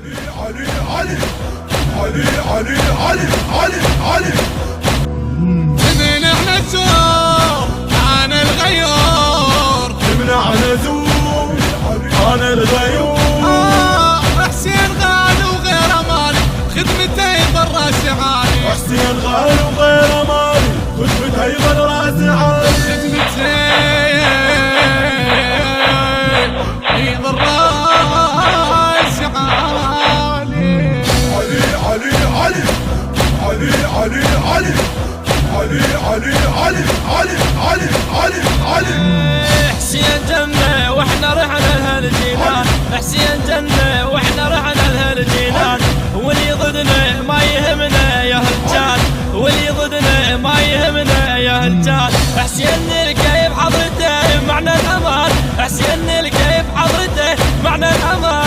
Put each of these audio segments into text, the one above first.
علي علي علي علي علي علي علي تمنع نزور عن الغيور، تمنع نزور عن الغيور. حسين غالي وغير مالي خدمته يظل راس عالي. حسين غالي وغير مالي خدمته يظل راس عالي. خدمته يظل راس عالي. علي علي علي علي علي علي علي علي علي علي علي علي علي. حسين جنة واحنا رحنا لهالجنان، حسين جنة واحنا رحنا لهالجنان. واللي ضدنا ما يهمنا يا هلجان، واللي ضدنا ما يهمنا يا هلجان. حسين نلقى بحضرته معنى الامان، حسين نلقى بحضرته معنى الامان.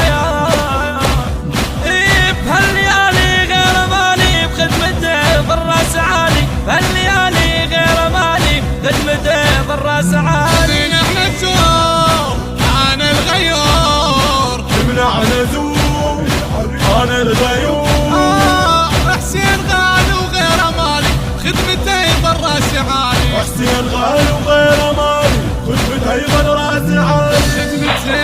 بهالليالي غير مالي بخدمته بالراس عالي، بهالليالي غير مالي خدمته بالراس عالي. نحن نزور عن الغيور، تمنع نزور عن الغيور. حسين غالي وغير مالي خدمته يظل راس عالي. حسين غالي وغير مالي خدمته يظل راس عالي. خدمته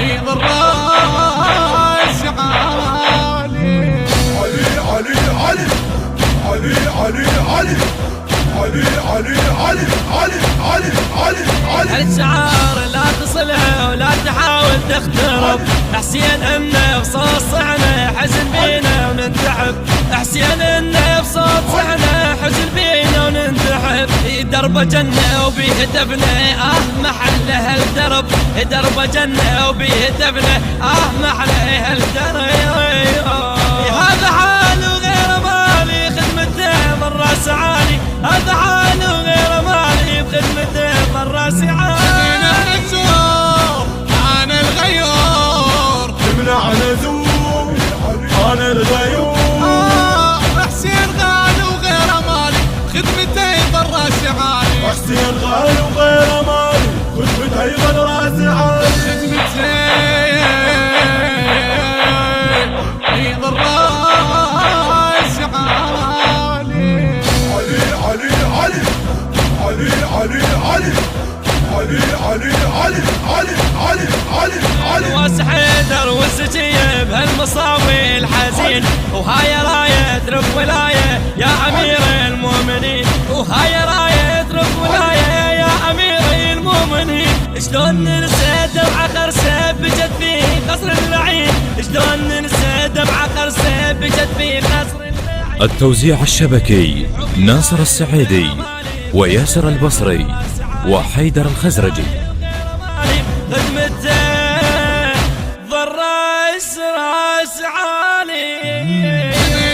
يظل راس عالي. علي علي علي علي علي علي علي علي علي علي علي علي علي. الشعار لا تصلها ولا تحاول تخترب، حسين انه بصوت صحنا حزن بينا وننتحب. حسين انه بصوت صحنا حزن بينا وننتحب. درب جنة وبيه دفنه محله الدرب، درب جنة وبيه دفنه محله الدرب. هذا حال غير مالي خدمته من راس عالي، هذا حال غير مالي بخدمته من راس عالي. نزور عن الغيور، تمنع نزور عن الغيور. حسين غالي وغير مالي خدمته يظل راس عالي. حسين غالي وغير مالي خدمته يظل راس عالي. خدمته يظل راس عالي. علي علي علي علي علي علي علي علي علي علي علي علي علي. واس حيدر والسجية بهالمصاوي الحزين، وهاي راية رب ولاية يا أمير المؤمنين، وهاي راية رب ولاية يا أمير المؤمنين. شلون ننسى دمعة خرسة بجت في قصر اللعين، شلون ننسى دمعة خرسة بجت في قصر اللعين. التوزيع الشبكي ناصر السعيدي وياسر البصري وحيدر الخزرجي. خدمته ظل راس عالي.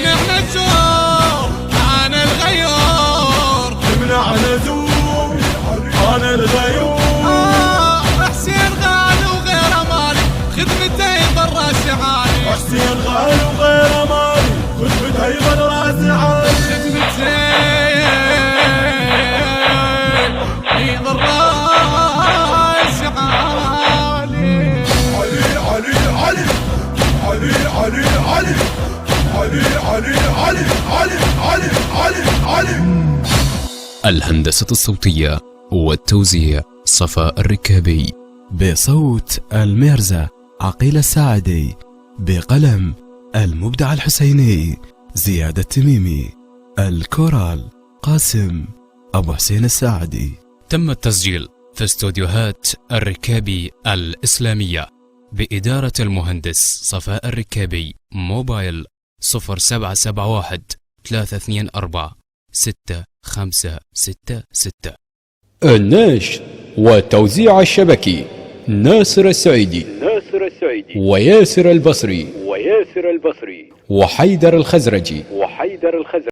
نحن نزور عن الغيور، تمنع نزور عن الغيور. حسين غالي وغير مالي خدمته يظل راس عالي. حسين غالي وغير مالي خدمته يظل راس عالي. خدمته يظل راس عالي. علي علي علي علي علي علي علي علي علي علي علي علي علي. الهندسة الصوتية والتوزيع صفاء الركابي، بصوت الميرزا عقيل الساعدي، بقلم المبدع الحسيني زياد التميمي، الكورال قاسم أبو حسين الساعدي. تم التسجيل في استوديوهات الركابي الإسلامية بإدارة المهندس صفاء الركابي. موبايل 0771 324 6566. النشر والتوزيع الشبكي ناصر السعيدي وياسر البصري وحيدر الخزرجي.